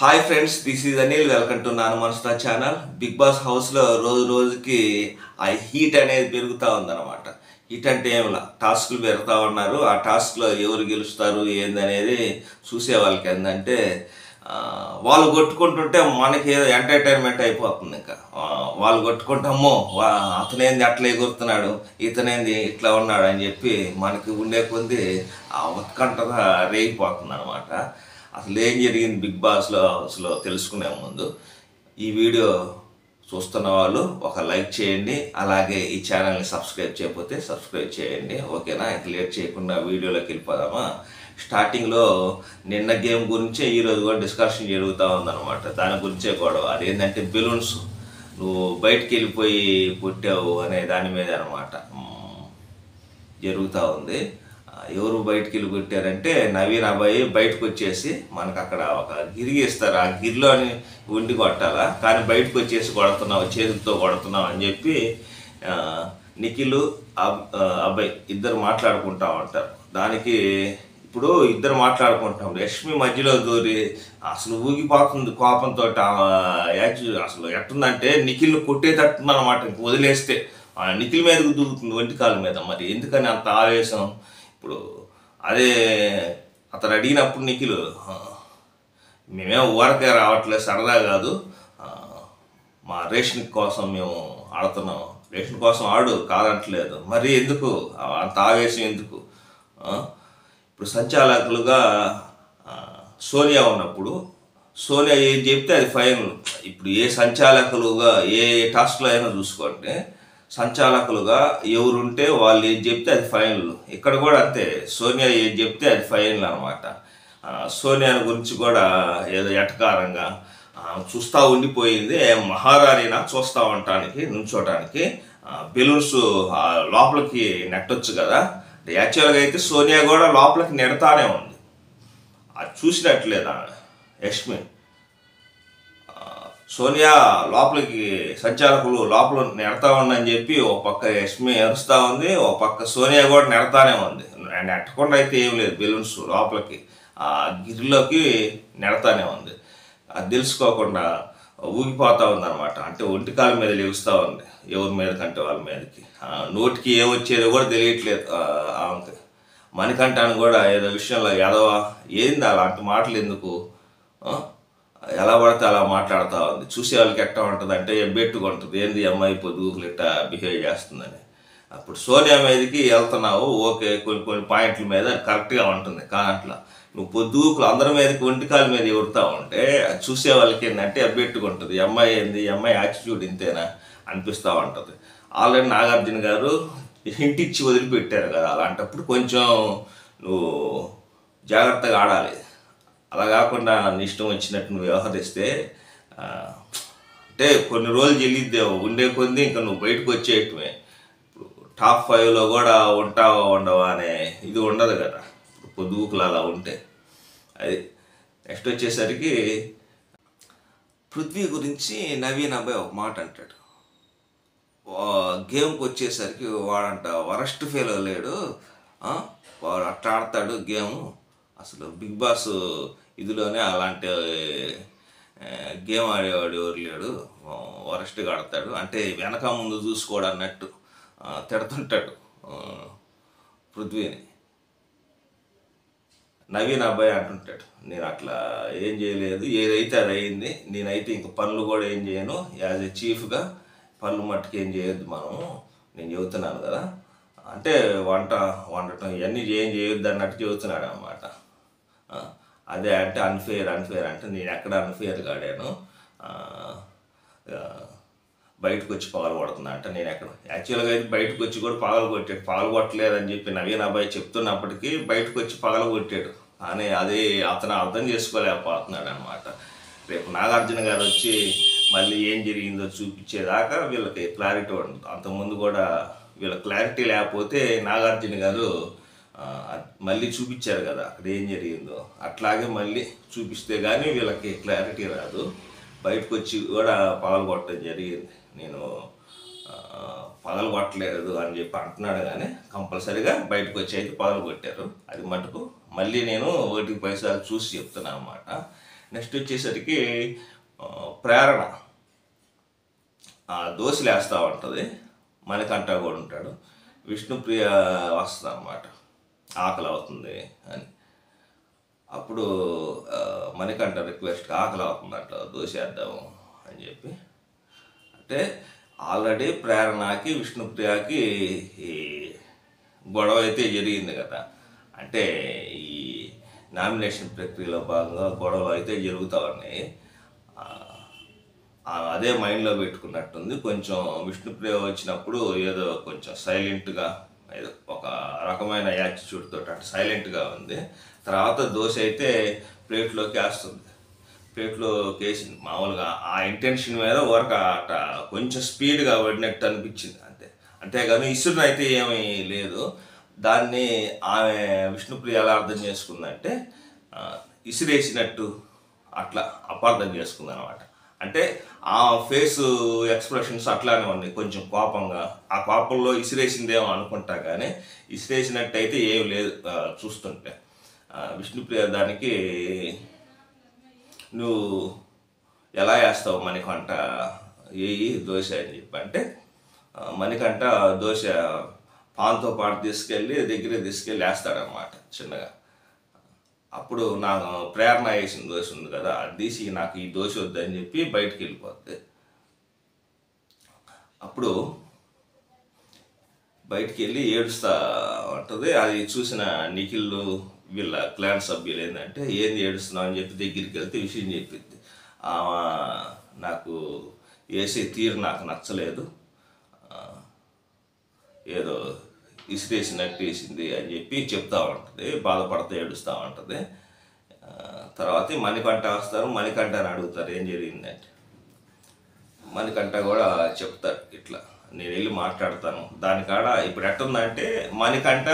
Hi friends, this is Anil. Welcome to నాను మనసుతా channel. Big boss హౌస్లో రోజు రోజుకి ఆ హీట్ అనేది పెరుగుతూ ఉందన్నమాట. హీట్ అంటే ఏమిలా టాస్కులు పెరుగుతూ ఉన్నారు. ఆ టాస్క్లో ఎవరు గెలుస్తారు ఏందనేది చూసే వాళ్ళకి ఏంటంటే వాళ్ళు కొట్టుకుంటుంటే మనకి ఏదో ఎంటర్టైన్మెంట్ అయిపోతుంది. ఇంకా వాళ్ళు కొట్టుకుంటామో అతనేంది అట్లా ఎగురుతున్నాడు, ఇతనేంది ఇట్లా ఉన్నాడు అని చెప్పి మనకి ఉండే కొద్ది ఆ ఉత్కంఠగా రేగిపోతుంది అనమాట. అసలు ఏం జరిగింది బిగ్ బాస్లో తెలుసుకునే ముందు ఈ వీడియో చూస్తున్న వాళ్ళు ఒక లైక్ చేయండి. అలాగే ఈ ఛానల్ని సబ్స్క్రైబ్ చేయకపోతే సబ్స్క్రైబ్ చేయండి. ఓకేనా? ఇంక లేట్ చేయకుండా వీడియోలోకి వెళ్ళిపోదామా. స్టార్టింగ్లో నిన్న గేమ్ గురించే ఈరోజు కూడా డిస్కషన్ జరుగుతూ ఉందన్నమాట. దాని గురించే గొడవ. అదేంటంటే బెలూన్స్ నువ్వు బయటికి వెళ్ళిపోయి పుట్టావు అనే దాని మీద అనమాట జరుగుతూ ఉంది. ఎవరు బయటికి వెళ్ళి కొట్టారంటే నవీన్ అబ్బాయి బయటకు వచ్చేసి మనకు అక్కడ ఒక గిరి ఇస్తారు, ఆ గిరిలోని ఉండి కొట్టాలా, కానీ బయటకు వచ్చేసి కొడుతున్నావు, చేతులతో కొడుతున్నావు అని చెప్పి నిఖిల్ అబ్బాయి ఇద్దరు మాట్లాడుకుంటా ఉంటారు. దానికి ఇప్పుడు ఇద్దరు మాట్లాడుకుంటాం, లక్ష్మి మధ్యలో దూరి అసలు ఊగిపోతుంది కోపంతో. అసలు ఎట్టుందంటే నిఖిల్ని కొట్టేటట్టుందన్నమాట. ఇంక వదిలేస్తే నిఖిల్ మీదకు దూకుతుంది, ఒంటికాల మీద. మరి ఎందుకని అంత ఆవేశం? ఇప్పుడు అదే అతను అడిగినప్పుడు నిఖిల్ మేమేం ఊరకే రావట్లేదు, సరదా కాదు, మా రేషన్ కోసం మేము ఆడుతున్నాం, రేషన్ కోసం ఆడు కాదంటలేదు, మరి ఎందుకు అంత ఆవేశం ఎందుకు? ఇప్పుడు సంచాలకులుగా సోనియా ఉన్నప్పుడు సోనియా ఏం చెప్తే అది ఫైనల్. ఇప్పుడు ఏ సంచాలకులుగా ఏ టాస్క్లో అయినా చూసుకోండి, సంచాలకులుగా ఎవరుంటే వాళ్ళు ఏం చెప్తే అది ఫైనల్. ఇక్కడ కూడా అంతే, సోనియా ఏం చెప్తే అది ఫైనల్ అనమాట. సోనియా గురించి కూడా ఏదో ఎటకారంగా చూస్తూ ఉండిపోయింది. మహారాణినా చూస్తూ ఉండటానికి నుంచోటానికి బెలూన్స్ లోపలికి నెట్టొచ్చు కదా. యాక్చువల్గా అయితే సోనియా కూడా లోపలికి నెడతానే ఉంది, అది చూసినట్లేదా యష్మి? సోనియా లోపలికి సంచాలకులు లోపల నెడతా ఉందని చెప్పి ఒక పక్క యష్మి అరుస్తూ ఉంది, ఒక పక్క సోనియా కూడా నెడతానే ఉంది. నెట్టకుండా అయితే ఏం లేదు, బెలూన్స్ లోపలికి ఆ గిరిలోకి నెడతానే ఉంది. అది తెలుసుకోకుండా ఊగిపోతూ ఉందన్నమాట. అంటే ఒంటికాల మీద లెగుస్తూ ఉంది, ఎవరి మీద కంటే వాళ్ళ మీదకి. నోటికి ఏమొచ్చేదో కూడా తెలియట్లేదు ఆమెకి. మణికంఠాన్ని కూడా ఏదో విషయంలో ఎదవా ఏంది అలాంటి మాటలు ఎందుకు, ఎలా పడితే అలా మాట్లాడుతూ ఉంది. చూసే వాళ్ళకి ఎట్టా ఉంటుంది అంటే బెట్టుకుంటుంది, ఏంది అమ్మాయి పొద్దుగులు ఇట్టా బిహేవ్ చేస్తుందని. అప్పుడు సోనియా మీదకి వెళ్తున్నావు, ఓకే, కొన్ని పాయింట్ల మీద కరెక్ట్గా ఉంటుంది, కానీ అట్లా నువ్వు పొద్దుగులు అందరి మీదకి ఒంటికాల మీద ఎగురుతూ ఉంటే చూసే వాళ్ళకి ఏంటంటే బెట్టుకుంటుంది, అమ్మాయి ఏంది, అమ్మాయి యాటిట్యూడ్ ఇంతేనా అనిపిస్తూ ఉంటుంది. ఆల్రెడీ నాగార్జున గారు హింట్ ఇచ్చి వదిలిపెట్టారు కదా, అలాంటప్పుడు కొంచెం నువ్వు జాగ్రత్తగా ఆడాలి. అలా కాకుండా నన్ను ఇష్టం వచ్చినట్టు నువ్వు వ్యవహరిస్తే అంటే కొన్ని రోజులు చెల్లిద్దేమో, ఉండే కొద్ది ఇంకా నువ్వు బయటకు వచ్చేయటమే. ఇప్పుడు టాప్ 5లో కూడా ఉంటావా ఉండవా అనే ఇది ఉండదు కదా పొద్దుగుకులు అలా ఉంటే. అది నెక్స్ట్ వచ్చేసరికి పృథ్వీ గురించి నవీన్ అబ్బాయి ఒక మాట అంటాడు. గేమ్కి వచ్చేసరికి వాడంట వరస్ట్ ఫెయిల్ లేడు, వాడు అట్లా ఆడతాడు గేమ్, అసలు బిగ్ బాస్ ఇదిలోనే అలాంటి గేమ్ ఆడేవాడు ఎవరు లేడు, వరస్ట్గా ఆడతాడు అంటే వెనక ముందు చూసుకోవడం అన్నట్టు తిడుతుంటాడు పృథ్వీని. నవీన్ అబ్బాయి అంటుంటాడు, నేను అట్లా ఏం చేయలేదు, ఏదైతే అది అయింది, నేనైతే ఇంక పనులు కూడా ఏం చేయను, యాజ్ ఏ చీఫ్గా పనులు మట్టుకు ఏం చేయొద్దు మనము, నేను చెబుతున్నాను కదా, అంటే వండటం ఇవన్నీ ఏం చేయొద్దు అన్నట్టు చెబుతున్నాడు అన్నమాట. అదే అంటే అన్ఫేర్ అంటే నేను ఎక్కడ అన్ఫేర్గా ఆడాను, బయటకు వచ్చి పగలు కొడుతున్నా అంటే నేను ఎక్కడ యాక్చువల్గా అయితే బయటకు వచ్చి కూడా పగలు కొట్టలేదని చెప్పి నవీన్ అబ్బాయి చెప్తున్నప్పటికీ బయటకు వచ్చి పగలు కొట్టాడు, కానీ అది అతను అర్థం చేసుకోలేకపోతున్నాడు అనమాట. రేపు నాగార్జున గారు వచ్చి మళ్ళీ ఏం జరిగిందో చూపించేదాకా వీళ్ళకి క్లారిటీ ఉండదు. అంతకుముందు కూడా వీళ్ళ క్లారిటీ లేకపోతే నాగార్జున గారు మళ్ళీ చూపించారు కదా అక్కడ ఏం జరిగిందో, అట్లాగే మళ్ళీ చూపిస్తే కానీ వీళ్ళకి క్లారిటీ రాదు. బయటకు వచ్చి కూడా పగలు కొట్టడం జరిగింది, నేను పగలు కొట్టలేదు అని చెప్పి అంటున్నాడు, కానీ కంపల్సరీగా బయటకు వచ్చి అయితే పగలు కొట్టారు. అది మటుకు మళ్ళీ నేను 1 పైసలు చూసి చెప్తున్నాను అన్నమాట. నెక్స్ట్ వచ్చేసరికి ప్రేరణ దోశలు వేస్తూ ఉంటుంది. మణికంఠ కూడా ఉంటాడు. విష్ణుప్రియ వస్తుంది అన్నమాట, ఆకలి అవుతుంది అని. అప్పుడు మణికంఠ రిక్వెస్ట్, ఆకలి అవుతుంది అట్లా దోశ వేద్దాము అని చెప్పి. అంటే ఆల్రెడీ ప్రేరణకి విష్ణుప్రియకి ఈ గొడవ అయితే జరిగింది కదా. అంటే ఈ నామినేషన్ ప్రక్రియలో భాగంగా గొడవలు అయితే జరుగుతూ ఉన్నాయి. అదే మైండ్లో పెట్టుకున్నట్టుంది. కొంచెం విష్ణుప్రియ వచ్చినప్పుడు ఏదో కొంచెం సైలెంట్గా, ఏదో ఒక రకమైన యాటిట్యూడ్ తోటి అంటే సైలెంట్గా ఉంది. తర్వాత దోశ అయితే ప్లేట్లోకి వేస్తుంది. ప్లేట్లోకి వేసింది మామూలుగా ఆ ఇంటెన్షన్ మీద ఊరక అట్ట కొంచెం స్పీడ్గా పడినట్టు అనిపించింది అంతే. అంతేగాని ఇసురుని అయితే ఏమీ లేదు. దాన్ని ఆమె విష్ణుప్రియ ఎలా అర్థం చేసుకుందంటే ఇసిరేసినట్టు అట్లా అపార్థం చేసుకుంది అనమాట. అంటే ఆ ఫేస్ ఎక్స్ప్రెషన్స్ అట్లానే ఉన్నాయి, కొంచెం కోపంగా. ఆ కోపంలో ఇసిరేసిందేమో అనుకుంటా, కానీ ఇసిరేసినట్టు అయితే ఏం లేదు చూస్తుంటే. విష్ణుప్రియ దానికి నువ్వు ఎలా వేస్తావు మణికంఠ వేయి దోశ అని చెప్పి అంటే, మణికంఠ దోశ పాన్తో పాటు తీసుకెళ్ళి వేస్తాడనమాట చిన్నగా. అప్పుడు నాకు ప్రేరణ వేసిన దోశ ఉంది కదా, అది తీసి నాకు ఈ దోశ వద్దని చెప్పి బయటికి వెళ్ళిపోద్ది. అప్పుడు బయటికి వెళ్ళి ఏడుస్తా ఉంటుంది. అది చూసిన నిఖిల్ వీళ్ళ క్లాన్ సభ్యులు ఏంటంటే, ఏంది ఏడుస్తున్నావు అని చెప్పి దగ్గరికి వెళ్తే విషయం చెప్పింది. నాకు వేసే తీరు నాకు నచ్చలేదు, ఏదో ఇసిరేసినట్టు వేసింది అని చెప్పి చెప్తా ఉంటుంది, బాధపడుతూ ఏడుస్తూ ఉంటుంది. తర్వాత మణికంఠ వస్తారు, మణికంఠని అడుగుతారు ఏం జరిగిందంటే. మణికంఠ కూడా చెప్తాడు, ఇట్లా నేను వెళ్ళి మాట్లాడతాను దానికాడ. ఇప్పుడు ఎట్టుందంటే మణికంఠ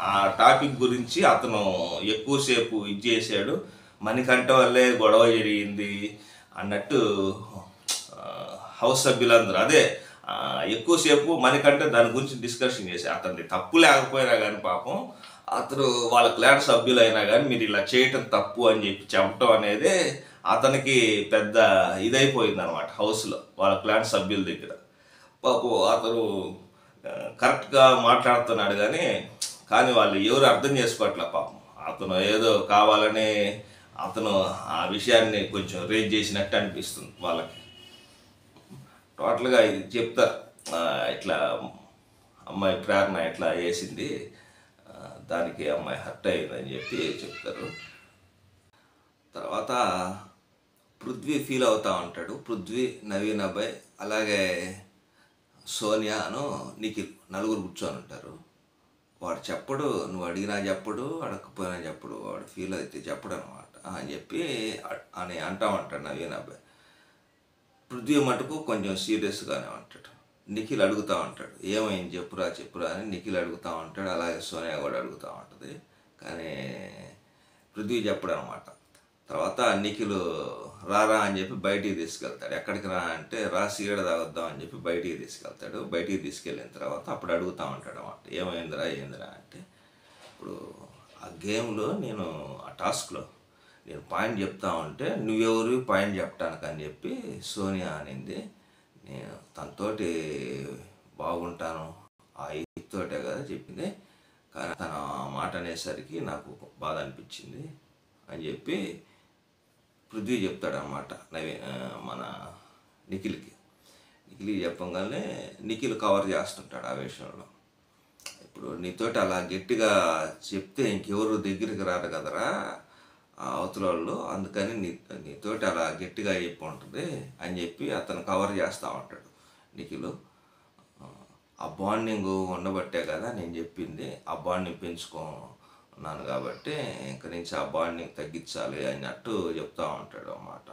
ఆ టాపిక్ గురించి అతను ఎక్కువసేపు ఇది చేశాడు, మణికంఠ వల్లే గొడవ జరిగింది అన్నట్టు హౌస్ సభ్యులందరూ అదే ఎక్కువసేపు మణికంఠ దాని గురించి డిస్కషన్ చేశారు. అతనిది తప్పు లేకపోయినా కానీ పాపం అతను వాళ్ళ క్లాన్ సభ్యులైనా కానీ మీరు ఇలా చేయటం తప్పు అని చెప్పి చెప్పటం అనేది అతనికి పెద్ద ఇదైపోయింది అనమాట హౌస్లో వాళ్ళ క్లాన్ సభ్యుల దగ్గర. పాపం అతను కరెక్ట్గా మాట్లాడుతున్నాడు కానీ వాళ్ళు ఎవరు అర్థం చేసుకోవట్లే పాపం. అతను ఏదో కావాలని అతను ఆ విషయాన్ని కొంచెం రేజ్ చేసినట్టు అనిపిస్తుంది వాళ్ళకి. టోటల్గా ఇది చెప్తారు, ఇట్లా అమ్మాయి ప్రేరణ ఇట్లా వేసింది, దానికి అమ్మాయి హర్ట్ అయిందని చెప్పి చెప్తారు. తర్వాత పృథ్వీ ఫీల్ అవుతూ ఉంటాడు. పృథ్వీ, నవీన్ అబ్బాయి, అలాగే సోనియాను నిఖిల్ నలుగురు కూర్చొని ఉంటారు. వాడు చెప్పడు, నువ్వు అడిగినా చెప్పడు, అడగకపోయినా చెప్పడు, వాడు ఫీల్ అయితే చెప్పడు అనమాట అని చెప్పి అని అంటా ఉంటాడు నవీన్ అబ్బాయి. పృథ్వీ మటుకు కొంచెం సీరియస్గానే ఉంటాడు. నిఖిల్ అడుగుతూ ఉంటాడు, ఏమైంది చెప్పురా అని నిఖిల్ అడుగుతూ ఉంటాడు. అలాగే సోనియా కూడా అడుగుతూ ఉంటుంది, కానీ పృథ్వీ చెప్పడు అనమాట. తర్వాత నిఖిల్ రారా అని చెప్పి బయటికి తీసుకెళ్తాడు. ఎక్కడికి రా అంటే సిగరెట్ తాగొద్దాం అని చెప్పి బయటికి తీసుకెళ్తాడు. బయటికి తీసుకెళ్ళిన తర్వాత అప్పుడు అడుగుతూ ఉంటాడు అన్నమాట, ఏందిరా అంటే, ఇప్పుడు ఆ గేమ్లో నేను ఆ టాస్క్లో నేను పాయింట్ చెప్తా ఉంటే నువ్వెవరు పాయింట్ చెప్పడానికి అని చెప్పి సోనియా అనింది. నేను తనతోటి బాగుంటాను ఆ ఇతోటే కదా చెప్పింది, కానీ తన మాట అనేసరికి నాకు బాధ అనిపించింది అని చెప్పి పృథ్వీ చెప్తాడనమాట మన నిఖిల్కి చెప్పగానే నిఖిల్ కవర్ చేస్తుంటాడు ఆ విషయంలో. ఇప్పుడు నీతోటి అలా గట్టిగా చెప్తే ఇంకెవరు దగ్గరికి రారు కదరా అవతల వాళ్ళు, అందుకని నీతోటి అలా గట్టిగా చెప్పి ఉంటుంది అని చెప్పి అతను కవర్ చేస్తూ ఉంటాడు నిఖిల్. ఆ బాండింగ్ ఉండబట్టే కదా నేను చెప్పింది, ఆ బాండింగ్ పెంచుకున్నాను కాబట్టి ఇంక నుంచి ఆ బాండింగ్ తగ్గించాలి అన్నట్టు చెప్తూ ఉంటాడు అన్నమాట.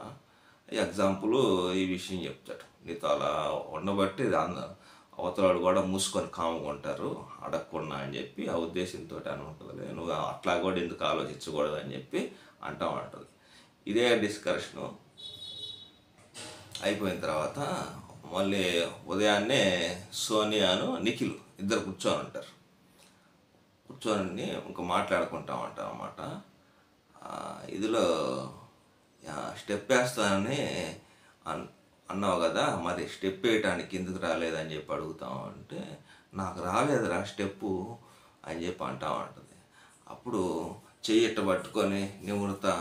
ఎగ్జాంపుల్ ఈ విషయం చెప్తాడు, నీతో అలా ఉండబట్టి అవతలాడు కూడా మూసుకొని కాముగా ఉంటారు అడగకుండా అని చెప్పి ఆ ఉద్దేశంతో అని ఉంటుంది. నువ్వు అట్లా కూడా ఎందుకు ఆలోచించకూడదు అని చెప్పి అంటూ ఉంటుంది. ఇదే డిస్కషను అయిపోయిన తర్వాత మళ్ళీ ఉదయాన్నే సోనియాను నిఖిల్ ఇద్దరు కూర్చొని ఉంటారు. కూర్చొని ఇంకా మాట్లాడుకుంటూ ఉంటాం అన్నమాట. ఇదిలో స్టెప్ వేస్తానని అన్నావు కదా, మరి స్టెప్ వేయటానికి ఎందుకు రాలేదని చెప్పి అడుగుతాం అంటే, నాకు రాలేదురా స్టెప్పు అని చెప్పి అంటా ఉంటుంది. అప్పుడు చెయ్యట్ట పట్టుకొని నిమురుతా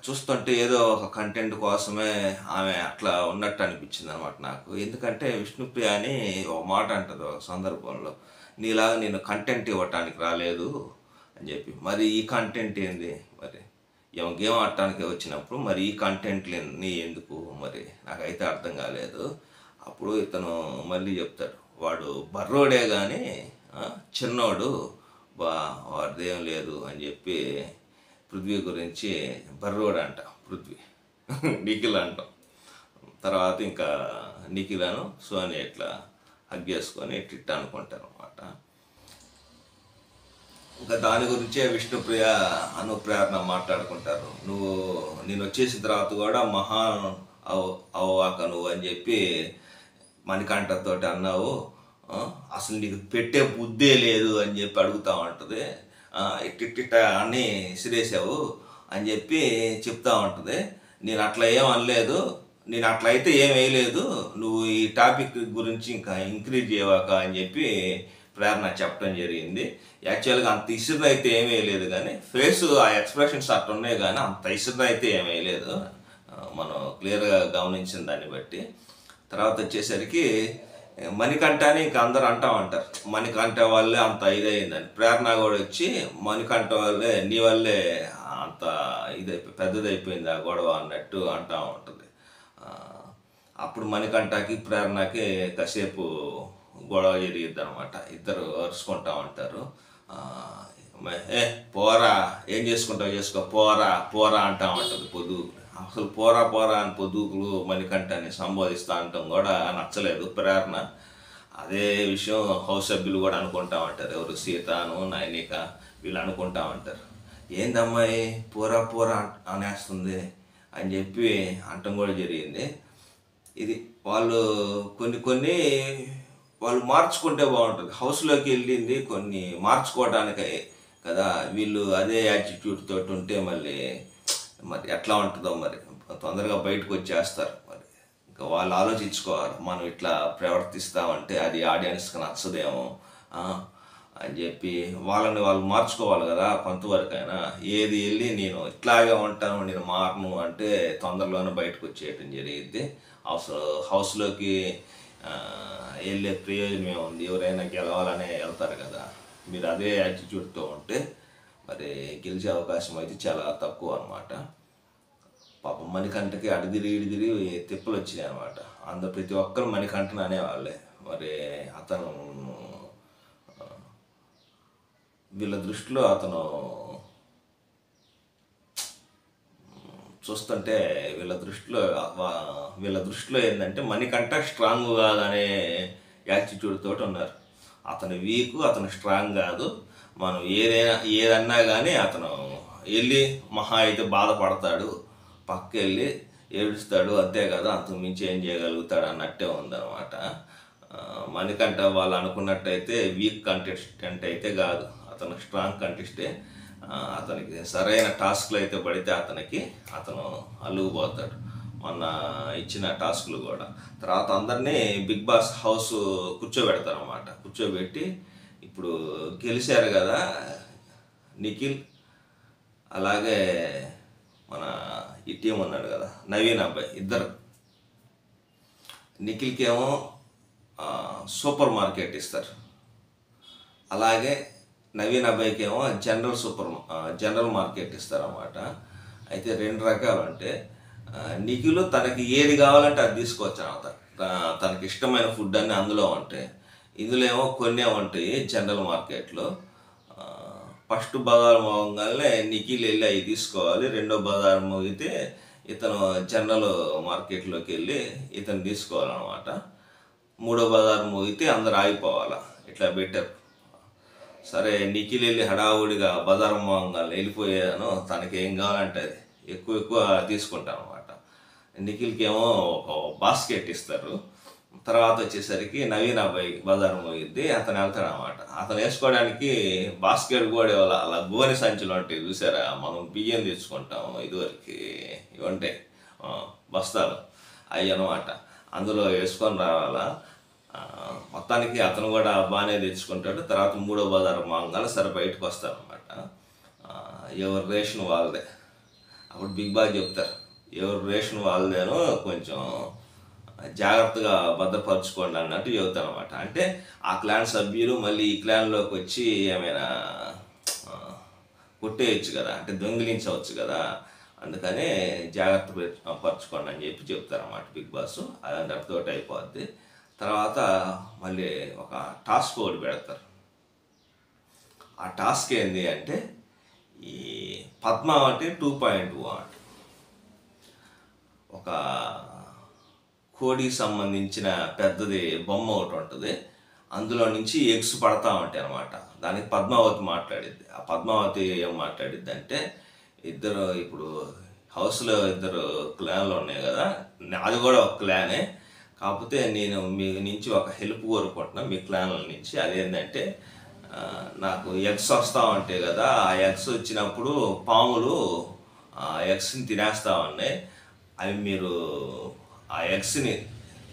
చూస్తుంటే ఏదో ఒక కంటెంట్ కోసమే ఆమె అట్లా ఉన్నట్టు అనిపించింది అనమాట నాకు. ఎందుకంటే విష్ణుప్రియ అని ఒక మాట అంటుంది ఒక సందర్భంలో, నీలాగా నేను కంటెంట్ ఇవ్వటానికి రాలేదు అని చెప్పి. మరి ఈ కంటెంట్ ఏంది, మరి గేమ్ ఆడటానికి వచ్చినప్పుడు మరి ఈ కంటెంట్లన్నీ ఎందుకు, మరి నాకైతే అర్థం కాలేదు. అప్పుడు ఇతను మళ్ళీ చెప్తాడు, వాడు బర్రోడే కానీ చిన్నోడు వాడిదేం లేదు అని చెప్పి పృథ్వీ గురించి బర్రోడు అంట పృథ్వీ నిఖిల్ అంటాం. తర్వాత ఇంకా నిఖిలను సోని ఇట్లా హగ్ చేసుకొని టిట్ అనుకుంటారు అనమాట. ఇంకా దాని గురించే విష్ణుప్రియ అనుప్రేరణ మాట్లాడుకుంటారు. నేను వచ్చేసిన తర్వాత కూడా మహా అవ్వాక నువ్వు అని చెప్పి మణికంఠతో అన్నావు, అసలు నీకు పెట్టే బుద్ధే లేదు అని చెప్పి అడుగుతా ఉంటుంది. ఇట్టిట్ట అన్నీ సిరేసావు అని చెప్పి చెప్తా ఉంటుంది. నేను అట్లా ఏం అనలేదు, నేను అట్లా అయితే ఏం వేయలేదు, నువ్వు ఈ టాపిక్ గురించి ఇంకా ఇంక్రీజ్ చేయవాక అని చెప్పి ప్రేరణ చెప్పడం జరిగింది. యాక్చువల్గా అంత ఇసురుని అయితే ఏం వేయలేదు, కానీ ఫేస్ ఆ ఎక్స్ప్రెషన్స్ అట్లా ఉన్నాయి, కానీ అంత ఇసురుని అయితే ఏం వేయలేదు మనం క్లియర్గా గమనించిన దాన్ని బట్టి. తర్వాత వచ్చేసరికి మణికంఠ అని ఇంకా అందరు అంటా ఉంటారు, మణికంఠ వల్లే అంత ఇదయిందని. ప్రేరణ కూడా వచ్చి మణికంఠ వల్లే నీ వల్లే అంత పెద్దదైపోయింది ఆ గొడవ అన్నట్టు అంటా ఉంటుంది. అప్పుడు మణికంఠకి ప్రేరణకి కాసేపు గొడవ జరిగిద్ది అనమాట. ఇద్దరు అరుచుకుంటా ఉంటారు. పోరా ఏం చేసుకుంటావు చేసుకో, పోరా అంటా ఉంటుంది పొద్దుకు. అసలు పోరా అని పొద్దుకులు మణికంఠని సంబోధిస్తూ అంటాం కూడా నచ్చలేదు ప్రేరణ. అదే విషయం హౌస్ సభ్యులు కూడా అనుకుంటా ఉంటారు, ఎవరు సీతను నైనిక వీళ్ళు అనుకుంటా ఉంటారు, ఏందమ్మాయి పోరా అనేస్తుంది అని చెప్పి అంటం కూడా జరిగింది. ఇది వాళ్ళు కొన్ని వాళ్ళు మార్చుకుంటే బాగుంటుంది. హౌస్లోకి వెళ్ళింది కొన్ని మార్చుకోవడానికే కదా, వీళ్ళు అదే యాటిట్యూడ్ తోటి ఉంటే మరి ఎట్లా ఉంటుందో, మరి తొందరగా బయటకు వచ్చేస్తారు. మరి ఇంకా వాళ్ళు ఆలోచించుకోవాలి, మనం ఇట్లా ప్రవర్తిస్తామంటే అది ఆడియన్స్కి నచ్చదేమో అని చెప్పి వాళ్ళని వాళ్ళు మార్చుకోవాలి కదా కొంతవరకైనా. ఏది వెళ్ళి నేను ఇట్లాగే ఉంటాను నేను మారను అంటే తొందరలోనే బయటకు వచ్చేయటం జరిగింది. హౌస్లోకి వెళ్ళే ప్రయోజనం ఏముంది, ఎవరైనా గెలవాలనే వెళ్తారు కదా. మీరు అదే యాటిట్యూడ్తో ఉంటే మరి గెలిచే అవకాశం అయితే చాలా తక్కువ అనమాట. పాపం మణికంఠకి ఇడిదిరి తిప్పలు వచ్చినాయి అనమాట. అందరు ప్రతి ఒక్కరు మణికంఠను అనేవాళ్ళే. మరి అతను వీళ్ళ దృష్టిలో చూస్తుంటే వీళ్ళ దృష్టిలో ఏంటంటే మణికంఠ స్ట్రాంగ్ కాదనే యాటిట్యూడ్ తోటి ఉన్నారు. అతను వీక్, అతను స్ట్రాంగ్ కాదు, మనం ఏదన్నా కానీ అతను వెళ్ళి మహా అయితే బాధపడతాడు, పక్క వెళ్ళి ఏడుస్తాడు, అంతే కదా, అంతకు మించి ఏం చేయగలుగుతాడు అన్నట్టే ఉందన్నమాట. మణికంఠ వాళ్ళు అనుకున్నట్టయితే వీక్ కంటెస్టెంట్ అయితే కాదు, అతను స్ట్రాంగ్ కంటెస్టే. అతనికి సరైన టాస్క్లు అయితే పడితే అతను అల్లుకుపోతాడు. మొన్న ఇచ్చిన టాస్క్లు కూడా. తర్వాత అందరినీ బిగ్ బాస్ హౌస్ కూర్చోబెడతారన్నమాట. కూర్చోబెట్టి ఇప్పుడు గెలిచారు కదా నిఖిల్, అలాగే మన ఈ టీం ఉన్నాడు కదా నవీన్ అబ్బాయి, ఇద్దరు. నిఖిల్కేమో సూపర్ మార్కెట్ ఇస్తారు, అలాగే నవీన్ అబ్బాయికి ఏమో జనరల్ మార్కెట్ ఇస్తారన్నమాట. అయితే రెండు రకాలు అంటే నిఖిల్ తనకి ఏది కావాలంటే అది తీసుకోవచ్చు అన్నమాట. తనకి ఇష్టమైన ఫుడ్ అన్నీ అందులో ఉంటాయి. ఇందులో ఏమో కొన్ని ఉంటాయి జనరల్ మార్కెట్లో. ఫస్ట్ బజార్ మోగంగానే నిఖిల్ వెళ్ళి అవి తీసుకోవాలి, రెండో బజార్ మోగితే ఇతను జనరల్ మార్కెట్లోకి వెళ్ళి ఇతను తీసుకోవాలన్నమాట. మూడో బజార్ మోగితే అందరు ఆగిపోవాలా, ఇట్లా బెటర్. సరే నిఖిల్ వెళ్ళి హడావుడిగా బజార్ మోగంగా వెళ్ళిపోయాను, తనకి ఏం కావాలంటే అది ఎక్కువ తీసుకుంటాను అనమాట. నిఖిల్కి ఏమో ఒక బాస్కెట్ ఇస్తారు, తర్వాత వచ్చేసరికి నవీన్ అబ్బాయి బజారు మోగిద్ది, అతను వెళ్తాడు అనమాట. అతను వేసుకోవడానికి బాస్కెట్ కూడా అలా గోనె సంచులు ఉంటాయి చూసారా, మనం బియ్యం తెచ్చుకుంటాం ఇదివరకు, ఇవి ఉంటాయి బస్తాలు, అవి అనమాట. అందులో వేసుకొని రావాలా. మొత్తానికి అతను కూడా బాగానే తెచ్చుకుంటాడు. తర్వాత మూడో బజారు మాంగాల సరే బయటకు వస్తారనమాట. ఎవరు రేషన్ వాళ్ళదే. అప్పుడు బిగ్ బాస్ చెప్తారు, ఎవరు రేషన్ వాళ్ళదేనో కొంచెం జాగ్రత్తగా భద్రపరచుకోండి అన్నట్టు చెబుతాను అనమాట. అంటే ఆ క్లాన్ సభ్యులు మళ్ళీ ఈ క్లాన్లోకి వచ్చి ఏమైనా కొట్టేయచ్చు కదా, అంటే దొంగిలించవచ్చు కదా, అందుకనే జాగ్రత్త పరచుకోండి అని చెప్పి చెప్తారన్నమాట బిగ్ బాస్. అదంటే అర్థతోటి అయిపోద్ది. తర్వాత మళ్ళీ ఒక టాస్క్ ఒకటి పెడతారు. ఆ టాస్క్ ఏంటి అంటే ఈ పద్మావతి 2.0 అంటే ఒక కోడికి సంబంధించిన పెద్దది బొమ్మ ఒకటి ఉంటుంది. అందులో నుంచి ఎగ్స్ పడతా ఉంటాయి అనమాట. దానికి పద్మావతి మాట్లాడిద్ది. ఆ పద్మావతి ఏం మాట్లాడిద్ది అంటే, ఇద్దరు ఇప్పుడు హౌస్లో ఇద్దరు క్లాన్లు ఉన్నాయి కదా, అది కూడా ఒక క్లానే, కాకపోతే నేను మీ నుంచి ఒక హెల్ప్ కోరుకుంటున్నా మీ క్లాన్ల నుంచి. అదేంటంటే నాకు ఎగ్స్ వస్తూ ఉంటాయి కదా, ఆ ఎగ్స్ వచ్చినప్పుడు పాములు ఆ ఎగ్స్ని తినేస్తూ ఉన్నాయి. అవి మీరు ఆ ఎగ్స్ని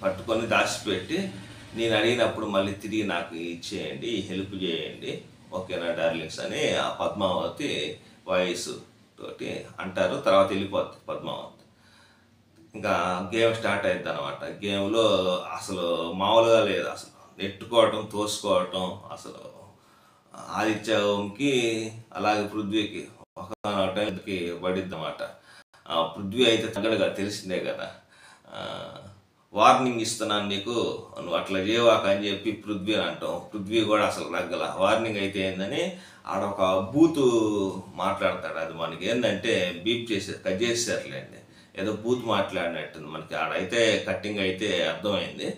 పట్టుకొని దాచిపెట్టి నేను అడిగినప్పుడు మళ్ళీ తిరిగి నాకు ఇచ్చేయండి, హెల్ప్ చేయండి, ఓకేనా డార్లింగ్స్ అని ఆ పద్మావతి వాయిస్ తోటి అంటారు. తర్వాత వెళ్ళిపోద్ది పద్మావతి. ఇంకా గేమ్ స్టార్ట్ అవుతుంది అనమాట. గేమ్లో అసలు మామూలుగా లేదు, అసలు నెట్టుకోవటం, తోసుకోవటం, అసలు ఆదిత్యకి అలాగే పృథ్వీకి ఒక టైంకి పడిద్ది అన్నమాట. పృథ్వీ అయితే తగ్గడుగా తెలిసిందే కదా, వార్నింగ్ ఇస్తున్నాను నీకు, నువ్వు అట్లా చేయవాక అని చెప్పి పృథ్వీ అంటాం. పృథ్వీ కూడా అసలు తగ్గల. వార్నింగ్ అయితే ఏందని ఆడొక బూతు మాట్లాడతాడు. అది మనకి ఏంటంటే బీప్ కట్ చేసేసారులేండి, ఏదో బూత్ మాట్లాడినట్టుంది మనకి. ఆడైతే కట్టింగ్ అయితే అర్థమైంది.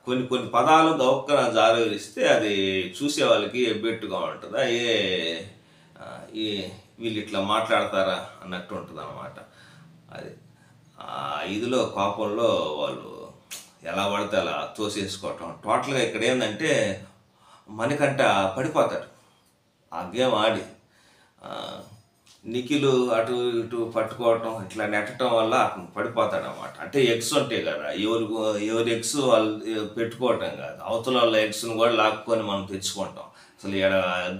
కొన్ని పదాలు గౌక్కన జారవిస్తే అది చూసే వాళ్ళకి ఎబ్బెట్టుగా ఉంటుంది. వీళ్ళు ఇట్లా మాట్లాడతారా అన్నట్టు ఉంటుంది అన్నమాట. అది ఇదిలో కోపంలో వాళ్ళు ఎలా పడితే అలా తోసేసుకోవటం. టోటల్గా ఇక్కడ ఏంటంటే మణికంఠ పడిపోతాడు ఆ గేమ్ ఆడి. నిఖిలు అటు ఇటు పట్టుకోవటం, ఇట్లా నెట్టడం వల్ల అతను పడిపోతాడు అన్నమాట. అంటే ఎగ్స్ ఉంటాయి కదా, ఎవరి ఎగ్స్ వాళ్ళు పెట్టుకోవటం కాదు, అవతల వాళ్ళ ఎగ్స్ను కూడా లాక్కొని మనం తెచ్చుకుంటాం. అసలు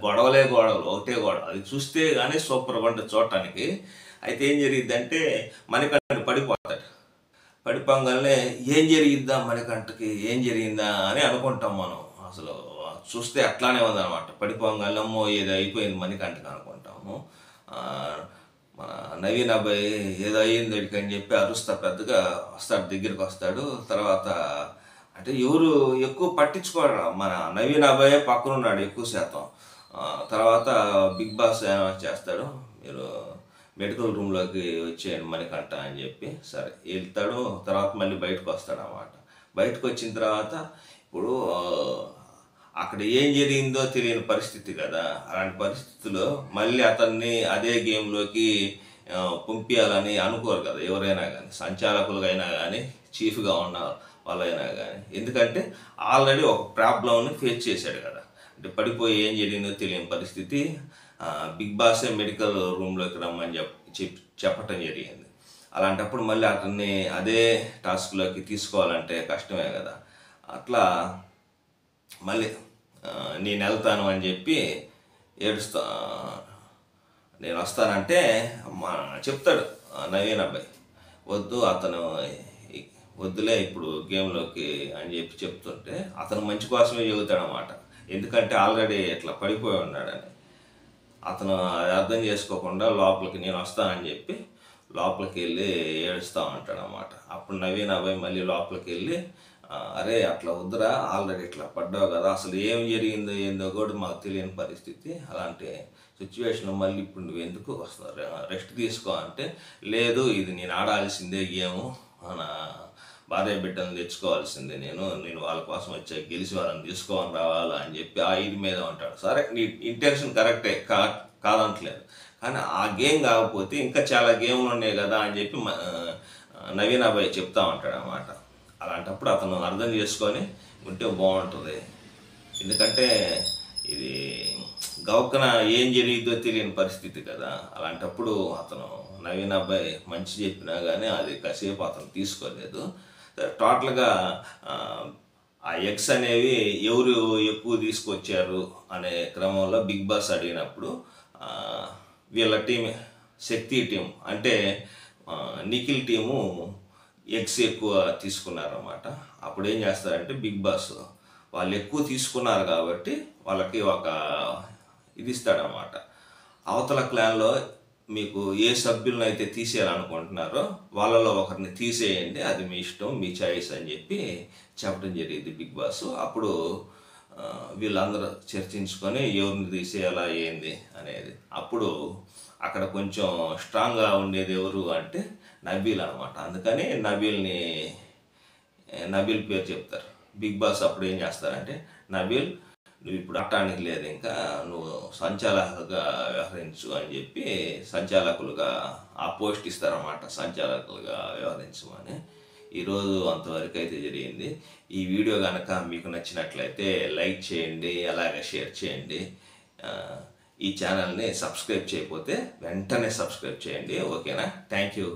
గొడవలే గొడవలు, ఒకటే గొడవ. అది చూస్తే కానీ సూపర్గా ఉంటుంది చూడటానికి. అయితే ఏం జరిగిద్దంటే మణికంఠ పడిపోతాడు. పడిపోగానే ఏం జరిగిద్దా మణికంఠకి, ఏం జరిగిందా అని అనుకుంటాం మనం. అసలు చూస్తే అట్లానే ఉందన్నమాట. పడిపోగానే అమ్మో ఏదో అయిపోయింది మణికంఠకి అనుకుంటాము. మన నవీన్ అబ్బాయి ఏదో అయ్యింది వీడికి అని చెప్పి అరుస్తా పెద్దగా వస్తాడు, దగ్గరికి వస్తాడు. తర్వాత అంటే ఎవరు ఎక్కువ పట్టించుకోరు, మన నవీన్ అబ్బాయే పక్కన ఉన్నాడు ఎక్కువ శాతం. తర్వాత బిగ్ బాస్ చేస్తాడు, మీరు మెడికల్ రూమ్లోకి వచ్చేయండి మణికంఠ అని చెప్పి. సరే వెళ్తాడు. తర్వాత మళ్ళీ బయటకు వస్తాడు అన్నమాట. బయటకు వచ్చిన తర్వాత ఇప్పుడు అక్కడ ఏం జరిగిందో తెలియని పరిస్థితి కదా. అలాంటి పరిస్థితుల్లో మళ్ళీ అతన్ని అదే గేమ్లోకి పంపించాలని అనుకోరు కదా ఎవరైనా కానీ, సంచాలకులుగా అయినా కానీ, చీఫ్గా ఉన్న వాళ్ళైనా కానీ. ఎందుకంటే ఆల్రెడీ ఒక ప్రాబ్లంని ఫేస్ చేశాడు కదా. అంటే పడిపోయి ఏం జరిగిందో తెలియని పరిస్థితి. బిగ్ బాసే మెడికల్ రూమ్లోకి రమ్మని చెప్పటం జరిగింది. అలాంటప్పుడు మళ్ళీ అతన్ని అదే టాస్క్లోకి తీసుకోవాలంటే కష్టమే కదా. అట్లా మళ్ళీ నేను వెళ్తాను అని చెప్పి ఏడుస్తా, నేను వస్తానంటే చెప్తాడు నవీన్ అబ్బాయి, వద్దు అతను వద్దులే ఇప్పుడు గేమ్లోకి అని చెప్పి చెప్తుంటే అతను మంచి కోసమే చెబుతాడు అన్నమాట. ఎందుకంటే ఆల్రెడీ ఇట్లా పడిపోయి ఉన్నాడని. అతను అర్థం చేసుకోకుండా లోపలికి నేను వస్తానని చెప్పి లోపలికి వెళ్ళి ఏడుస్తూ ఉంటాడు అన్నమాట. అప్పుడు నవీన్ అబ్బాయి మళ్ళీ లోపలికి వెళ్ళి, అరే అట్లా వద్దురా, ఆల్రెడీ ఇట్లా పడ్డావు కదా, అసలు ఏం జరిగిందో ఏందో కూడా మాకు తెలియని పరిస్థితి, అలాంటి సిచ్యువేషన్ మళ్ళీ ఇప్పుడు నువ్వు ఎందుకు వస్తున్నారు, రెస్ట్ తీసుకో అంటే, లేదు ఇది నేను ఆడాల్సిందే గేము, నా భార్య బిడ్డను తెచ్చుకోవాల్సిందే, నేను వాళ్ళ కోసం వచ్చా, గెలిచి వాళ్ళని తీసుకోని రావాలా అని చెప్పి ఆ ఇది మీద ఉంటాడు. సరే నీ ఇంటెన్షన్ కరెక్టే, కాదంటలేదు, కానీ ఆ గేమ్ కాకపోతే ఇంకా చాలా గేమ్లు ఉన్నాయి కదా అని చెప్పి నవీన్ అబ్బాయి చెప్తా ఉంటాడు అన్నమాట. అలాంటప్పుడు అతను అర్థం చేసుకొని ఉంటే బాగుంటుంది. ఎందుకంటే ఇది గవక్కన ఏం జరిగిద్దో తెలియని పరిస్థితి కదా. అలాంటప్పుడు అతను నవీన్ అబ్బాయి మంచి చెప్పినా కానీ అది కాసేపు అతను తీసుకోలేదు. టోటల్గా ఆ ఎగ్స్ అనేవి ఎవరు ఎక్కువ తీసుకొచ్చారు అనే క్రమంలో బిగ్ బాస్ అడిగినప్పుడు వీళ్ళ టీం, శక్తి టీం అంటే నిఖిల్ టీము ఎగ్స్ ఎక్కువ తీసుకున్నారన్నమాట. అప్పుడు ఏం చేస్తారంటే బిగ్ బాస్ వాళ్ళు ఎక్కువ తీసుకున్నారు కాబట్టి వాళ్ళకి ఒక ఇది ఇస్తాడనమాట. అవతల క్లాన్లో మీకు ఏ సభ్యులను అయితే తీసేయాలనుకుంటున్నారో వాళ్ళలో ఒకరిని తీసేయండి, అది మీ ఇష్టం, మీ చాయిస్ అని చెప్పి చెప్పడం జరిగింది బిగ్ బాస్. అప్పుడు వీళ్ళందరూ చర్చించుకొని ఎవరిని తీసేయాలా ఏంది అనేది. అప్పుడు అక్కడ కొంచెం స్ట్రాంగ్గా ఉండేది ఎవరు అంటే నబీల్ అనమాట. అందుకని నబీల్ పేరు చెప్తారు. బిగ్ బాస్ అప్పుడు ఏం చేస్తారంటే, నబీల్ నువ్వు ఇప్పుడు ఆడటానికి లేదు, ఇంకా నువ్వు సంచాలకులుగా వ్యవహరించు అని చెప్పి సంచాలకులుగా ఆ పోస్ట్ ఇస్తారన్నమాట, సంచాలకులుగా వ్యవహరించమని. ఈరోజు అంతవరకు అయితే జరిగింది. ఈ వీడియో కనుక మీకు నచ్చినట్లయితే లైక్ చేయండి, అలాగే షేర్ చేయండి. ఈ ఛానల్ని సబ్స్క్రైబ్ చేయకపోతే వెంటనే సబ్స్క్రైబ్ చేయండి. ఓకేనా? Thank you.